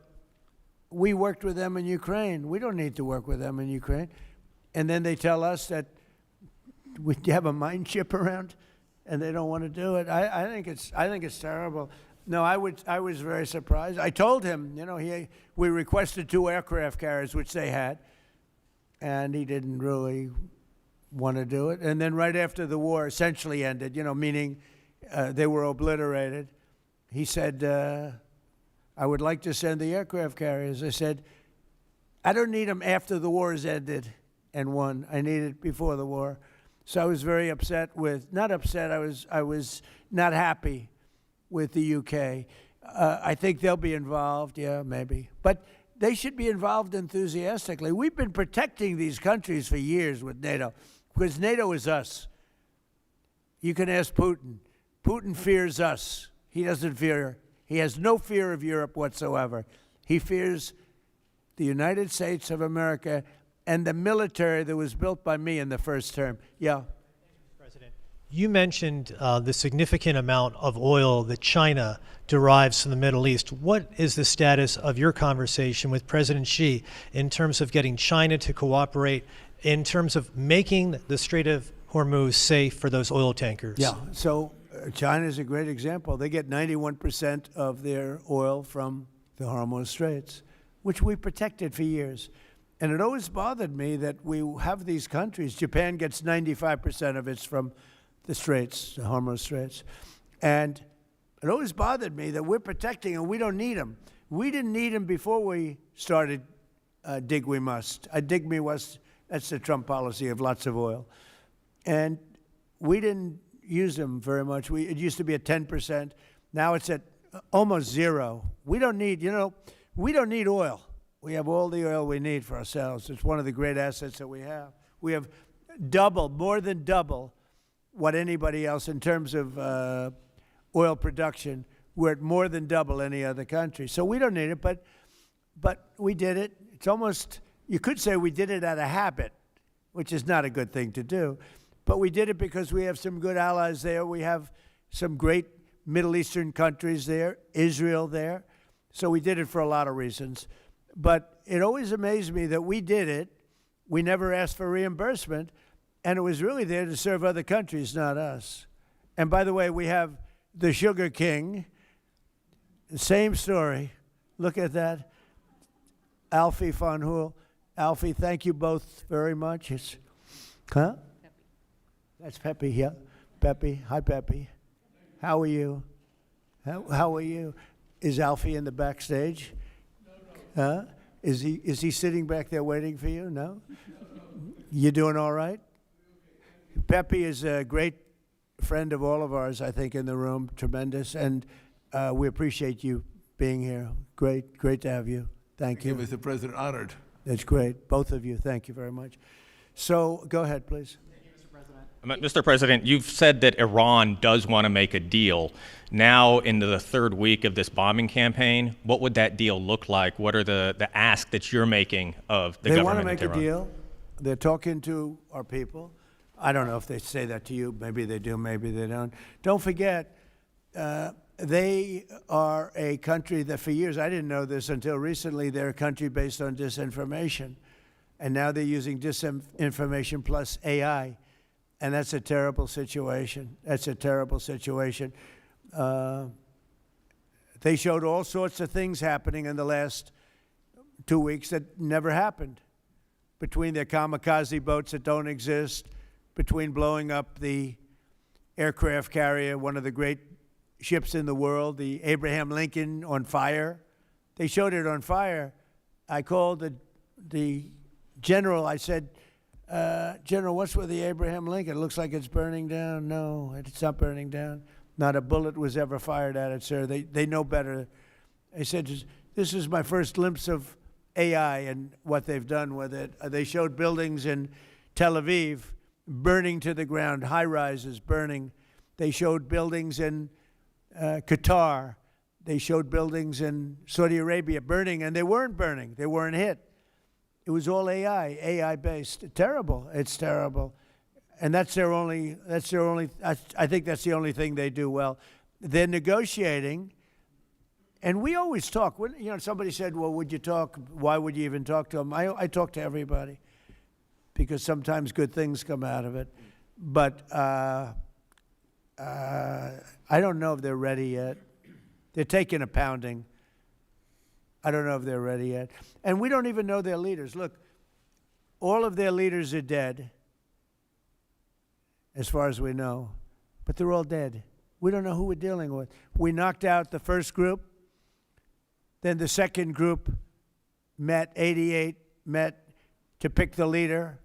we worked with them in Ukraine. We don't need to work with them in Ukraine. And then they tell us that we have a mine ship around, and they don't want to do it. I think it's terrible. No, I was very surprised. I told him, we requested 2 aircraft carriers, which they had, and he didn't really want to do it. And then right after the war essentially ended, meaning they were obliterated, he said, I would like to send the aircraft carriers. I said, I don't need them after the war has ended and won. I need it before the war. So I was very upset with, not upset, I was not happy with the UK. I think they'll be involved, yeah, maybe. But they should be involved enthusiastically. We've been protecting these countries for years with NATO, because NATO is us. You can ask Putin. Putin fears us. He has no fear of Europe whatsoever. He fears the United States of America and the military that was built by me in the first term. Yeah. President, you mentioned the significant amount of oil that China derives from the Middle East. What is the status of your conversation with President Xi in terms of getting China to cooperate, in terms of making the Strait of Hormuz safe for those oil tankers? Yeah, so China is a great example. They get 91% of their oil from the Hormuz Straits, which we protected for years. And it always bothered me that we have these countries. Japan gets 95% of its from the Straits, the Hormuz Straits. And it always bothered me that we're protecting and we don't need them. We didn't need them before we started Dig We Must. Dig Me Must, that's the Trump policy of lots of oil. And we didn't use them very much. It used to be at 10%. Now it's at almost 0. We don't need, we don't need oil. We have all the oil we need for ourselves. It's one of the great assets that we have. We have more than double what anybody else in terms of oil production. We're at more than double any other country. So we don't need it, but we did it. It's almost, You could say we did it out of habit, which is not a good thing to do. But we did it because we have some good allies there. We have some great Middle Eastern countries there, Israel there. So we did it for a lot of reasons. But it always amazed me that we did it. We never asked for reimbursement. And it was really there to serve other countries, not us. And by the way, we have the Sugar King. Same story. Look at that. Alfie von Hool. Alfie, thank you both very much. Huh? That's Pepe here. Pepe. Hi, Pepe. How are you? How are you? Is Alfie in the backstage? No. Huh? Is he sitting back there waiting for you? No? You doing all right? Pepe is a great friend of all of ours, I think, in the room. Tremendous. And we appreciate you being here. Great to have you. Thank you. Mr. President, honored. That's great. Both of you. Thank you very much. So go ahead, please. Mr. President, you've said that Iran does want to make a deal. Now, into the third week of this bombing campaign, what would that deal look like? What are the asks that you're making of the They government want to in make a Tehran? deal. They're talking to our people. I don't know if they say that to you. Maybe they do, maybe they don't. Don't forget, they are a country that for years, I didn't know this until recently, they're a country based on disinformation. And now they're using disinformation plus AI. And that's a terrible situation. That's a terrible situation. They showed all sorts of things happening in the last 2 weeks that never happened. Between their kamikaze boats that don't exist, between blowing up the aircraft carrier, one of the great ships in the world, the Abraham Lincoln, on fire. They showed it on fire. I called the general. I said, General, what's with the Abraham Lincoln? It looks like it's burning down. No, it's not burning down. Not a bullet was ever fired at it, sir. They know better. I said, this is my first glimpse of AI and what they've done with it. They showed buildings in Tel Aviv burning to the ground, high-rises burning. They showed buildings in Qatar. They showed buildings in Saudi Arabia burning, and they weren't burning. They weren't hit. It was all AI-based. Terrible. It's terrible. And that's their only, I think that's the only thing they do well. They're negotiating, and we always talk. When, somebody said, well, would you talk? Why would you even talk to them? I talk to everybody because sometimes good things come out of it. But I don't know if they're ready yet. They're taking a pounding. I don't know if they're ready yet. And we don't even know their leaders. Look, all of their leaders are dead, as far as we know. But they're all dead. We don't know who we're dealing with. We knocked out the first group. Then the second group met, 88 met to pick the leader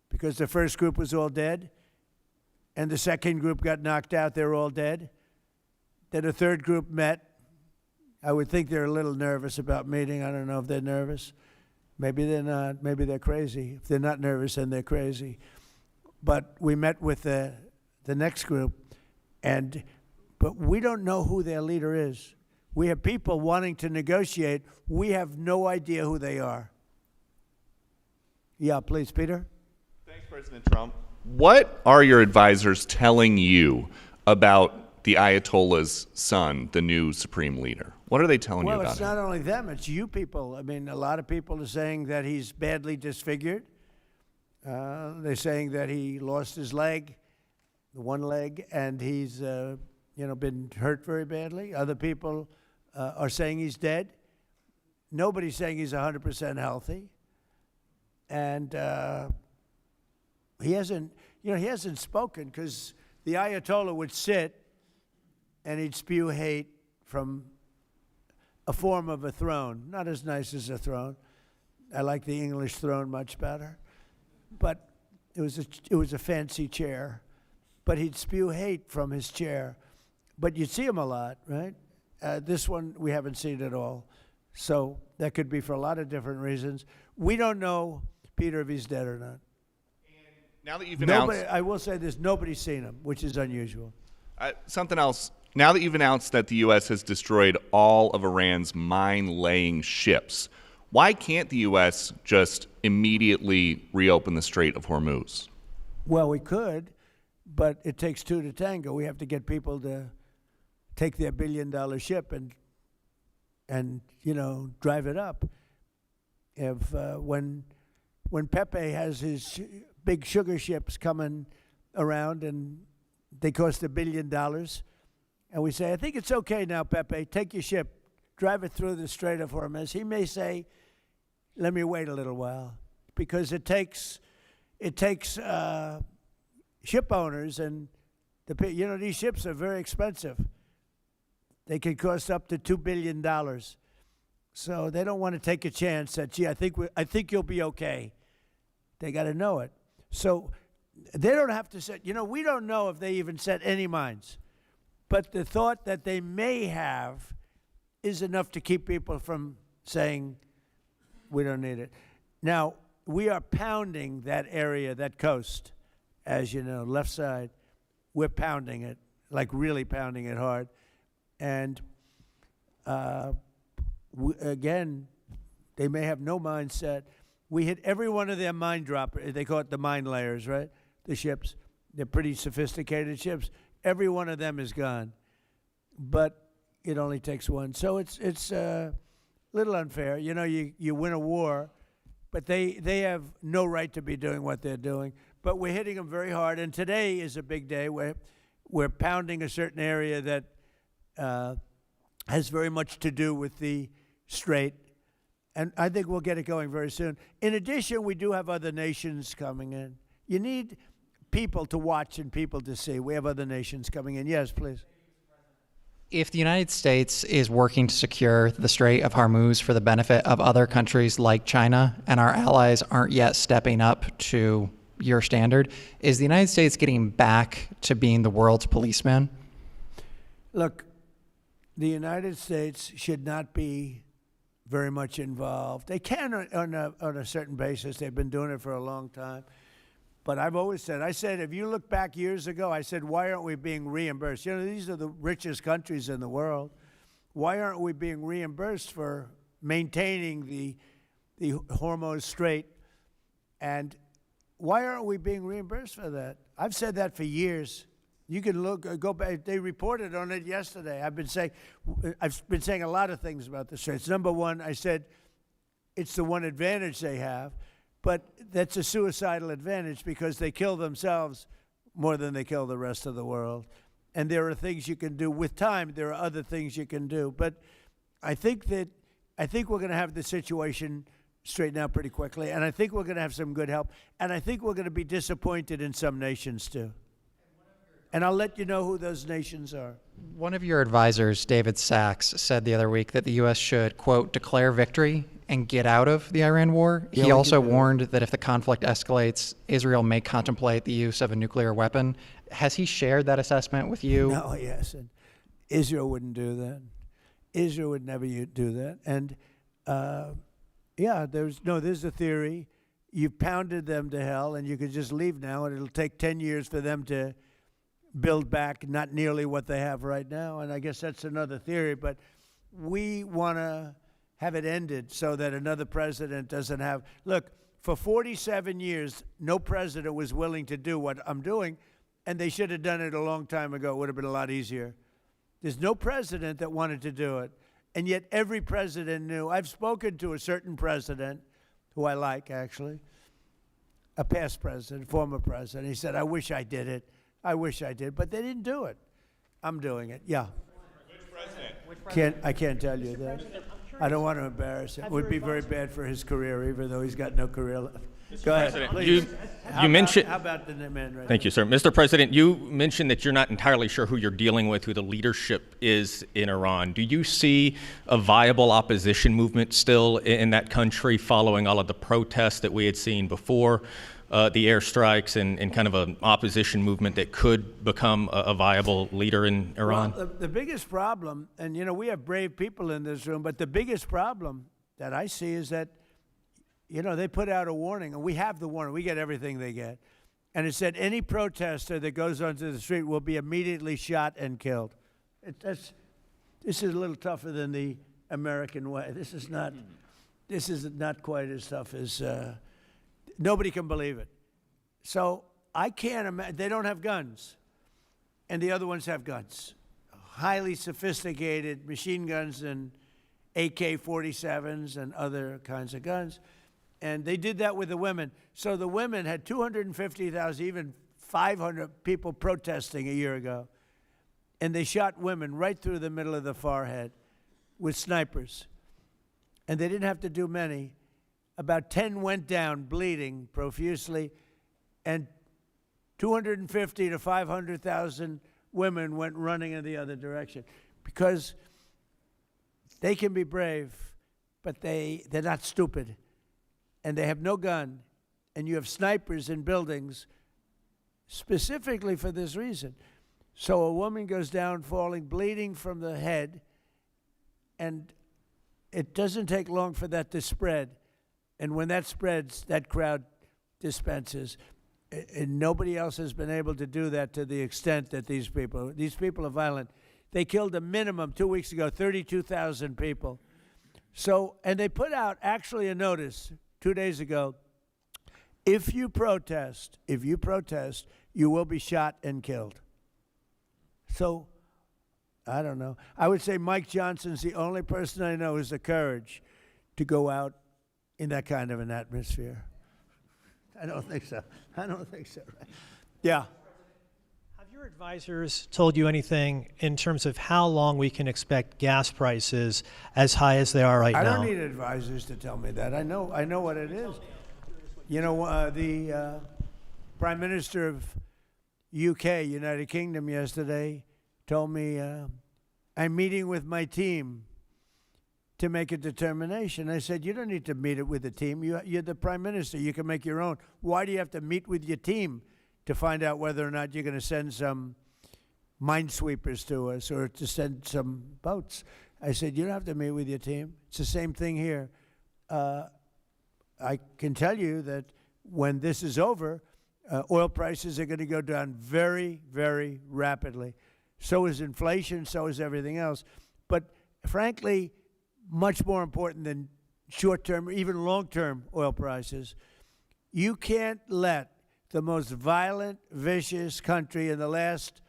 because the first group was all dead. And the second group got knocked out. They're all dead. Then a third group met. I would think they're a little nervous about meeting. I don't know if they're nervous. Maybe they're not. Maybe they're crazy. If they're not nervous, then they're crazy. But we met with the next group, but we don't know who their leader is. We have people wanting to negotiate. We have no idea who they are. Yeah, please, Peter. Thanks, President Trump. What are your advisors telling you about the Ayatollah's son, the new supreme leader? What are they telling you about him? Well, it's not only them, it's you people. I mean, a lot of people are saying that he's badly disfigured. They're saying that he lost his leg, one leg, and he's been hurt very badly. Other people are saying he's dead. Nobody's saying he's 100% healthy. And he hasn't spoken because the Ayatollah would sit and he'd spew hate from a form of a throne. Not as nice as a throne. I like the English throne much better. But it was a fancy chair. But he'd spew hate from his chair. But you'd see him a lot, right? This one, we haven't seen at all. So that could be for a lot of different reasons. We don't know, Peter, if he's dead or not. Now that you've announced... I will say this, nobody's seen him, which is unusual. Something else. Now that you've announced that the U.S. has destroyed all of Iran's mine-laying ships, Why can't the U.S. just immediately reopen the Strait of Hormuz? Well, we could, but it takes two to tango. We have to get people to take their billion-dollar ship and drive it up. If when Pepe has his big sugar ships coming around and they cost $1 billion, and we say, I think it's okay now, Pepe, take your ship, drive it through the Strait of Hormuz. He may say, let me wait a little while, because it takes ship owners, and these ships are very expensive. They can cost up to $2 billion. So they don't want to take a chance that, gee, I think you'll be okay. They got to know it. So they don't have to set, we don't know if they even set any mines. But the thought that they may have is enough to keep people from saying, we don't need it. Now, we are pounding that area, that coast, as you know, left side. We're pounding it, like really pounding it hard. And again, they may have no mine set. We hit every one of their mine droppers. They call it the mine layers, right? The ships. They're pretty sophisticated ships. Every one of them is gone. But it only takes one. So it's a little unfair. You win a war, but they have no right to be doing what they're doing. But we're hitting them very hard. And today is a big day where we're pounding a certain area that has very much to do with the strait. And I think we'll get it going very soon. In addition, we do have other nations coming in. You need people to watch and people to see. We have other nations coming in. Yes, please. If the United States is working to secure the Strait of Hormuz for the benefit of other countries like China, and our allies aren't yet stepping up to your standard, is the United States getting back to being the world's policeman? Look, the United States should not be very much involved. They can on a certain basis. They've been doing it for a long time. But I've always said, if you look back years ago, I said, why aren't we being reimbursed? These are the richest countries in the world. Why aren't we being reimbursed for maintaining the Hormuz Strait? And why aren't we being reimbursed for that? I've said that for years. You can go back. They reported on it yesterday. I've been saying a lot of things about the straits. Number one, I said it's the one advantage they have, but that's a suicidal advantage because they kill themselves more than they kill the rest of the world. And there are things you can do with time. There are other things you can do. But I think we're going to have the situation straightened out pretty quickly, and I think we're going to have some good help. And I think we're going to be disappointed in some nations too. And I'll let you know who those nations are. One of your advisors, David Sachs, said the other week that the U.S. should, quote, declare victory and get out of the Iran war. Yeah, he also warned that if the conflict escalates, Israel may contemplate the use of a nuclear weapon. Has he shared that assessment with you? No, yes. And Israel wouldn't do that. Israel would never do that. And, there's a theory. You've pounded them to hell, and you could just leave now, and it'll take 10 years for them to build back not nearly what they have right now. And I guess that's another theory. But we want to have it ended so that another president doesn't have. Look, for 47 years, no president was willing to do what I'm doing, and they should have done it a long time ago. It would have been a lot easier. There's no president that wanted to do it, and yet every president knew. I've spoken to a certain president, who I like, actually, a past president, former president. He said, I wish I did it. I wish I did, but they didn't do it. I'm doing it, yeah. Which president? I can't tell you that. I don't want to embarrass him. It would be very bad for his career, even though he's got no career left. Go ahead, President, please. you mentioned. How about the man right Thank you, sir. Mr. President, you mentioned that you're not entirely sure who you're dealing with, who the leadership is in Iran. Do you see a viable opposition movement still in that country following all of the protests that we had seen before the airstrikes and kind of an opposition movement that could become a viable leader in Iran? Well, the biggest problem, and we have brave people in this room, but the biggest problem that I see is that, they put out a warning, and we have the warning. We get everything they get. And it said any protester that goes onto the street will be immediately shot and killed. This is a little tougher than the American way. This is not. this is not quite as tough as, nobody can believe it. So I can't imagine, they don't have guns, and the other ones have guns. Highly sophisticated machine guns and AK-47s and other kinds of guns. And they did that with the women. So the women had 250,000, even 500 people protesting a year ago. And they shot women right through the middle of the forehead with snipers. And they didn't have to do many. About 10 went down bleeding profusely, and 250 to 500,000 women went running in the other direction, because they can be brave, but they're not stupid, and they have no gun, and you have snipers in buildings specifically for this reason. So a woman goes down falling, bleeding from the head, and it doesn't take long for that to spread. And when that spreads, that crowd dispenses. And nobody else has been able to do that to the extent that these people are violent. They killed a minimum 2 weeks ago, 32,000 people. So, and they put out actually a notice 2 days ago: if you protest, you will be shot and killed. So, I don't know. I would say Mike Johnson's the only person I know who has the courage to go out in that kind of an atmosphere. I don't think so. Right? Yeah. Have your advisors told you anything in terms of how long we can expect gas prices as high as they are right now? I don't need advisors to tell me that. I know what it is. You know, the Prime Minister of UK, United Kingdom, yesterday told me, I'm meeting with my team to make a determination. I said, you don't need to meet it with the team. You're the Prime Minister. You can make your own. Why do you have to meet with your team to find out whether or not you're going to send some minesweepers to us or to send some boats? I said, you don't have to meet with your team. It's the same thing here. I can tell you that when this is over, oil prices are going to go down very, very rapidly. So is inflation, so is everything else. But frankly, much more important than short-term, even long-term oil prices, you can't let the most violent, vicious country in the last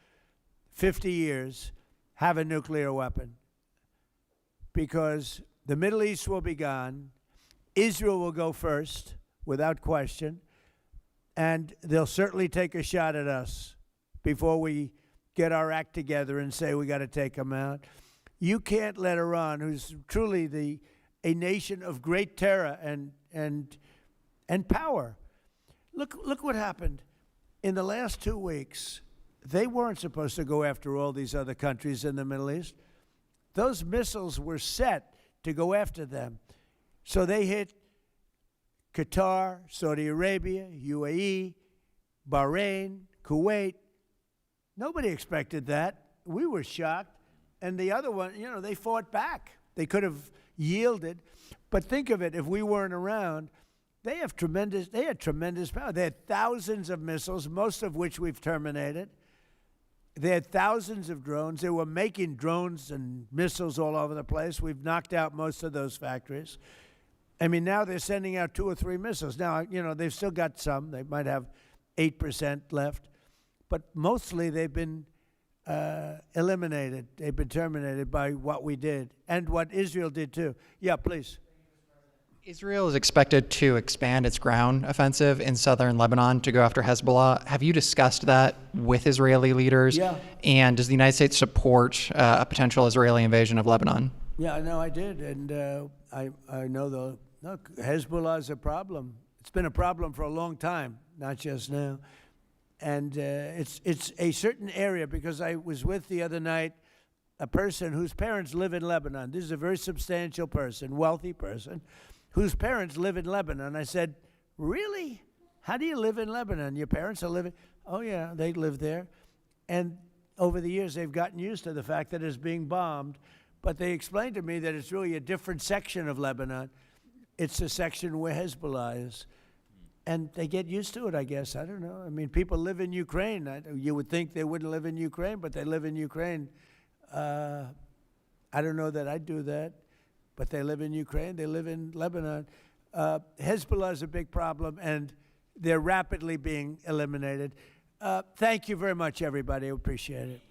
50 years have a nuclear weapon, because the Middle East will be gone, Israel will go first, without question, and they'll certainly take a shot at us before we get our act together and say we got to take them out. You can't let Iran, who's truly a nation of great terror and power. Look what happened in the last 2 weeks. They weren't supposed to go after all these other countries in the Middle East. Those missiles were set to go after them. So they hit Qatar, Saudi Arabia, UAE, Bahrain, Kuwait. Nobody expected that. We were shocked. And the other one, you know, they fought back. They could have yielded. But think of it, if we weren't around, they had tremendous power. They had thousands of missiles, most of which we've terminated. They had thousands of drones. They were making drones and missiles all over the place. We've knocked out most of those factories. I mean, now they're sending out 2 or 3 missiles. Now, you know, they've still got some. They might have 8% left. But mostly they've been eliminated. They've been terminated by what we did and what Israel did too. Yeah, please. Israel is expected to expand its ground offensive in southern Lebanon to go after Hezbollah. Have you discussed that with Israeli leaders? Yeah. And does the United States support a potential Israeli invasion of Lebanon? Yeah, no, I did. And I know look, Hezbollah is a problem. It's been a problem for a long time, not just now. And it's a certain area, because I was with the other night a person whose parents live in Lebanon. This is a very substantial person, wealthy person, whose parents live in Lebanon. I said, really? How do you live in Lebanon? Your parents are living? Oh, yeah, they live there. And over the years, they've gotten used to the fact that it's being bombed. But they explained to me that it's really a different section of Lebanon. It's a section where Hezbollah is. And they get used to it, I guess. I don't know. I mean, people live in Ukraine. You would think they wouldn't live in Ukraine, but they live in Ukraine. I don't know that I'd do that. but they live in Ukraine, they live in Lebanon. Hezbollah is a big problem, and they're rapidly being eliminated. Thank you very much, everybody. I appreciate it.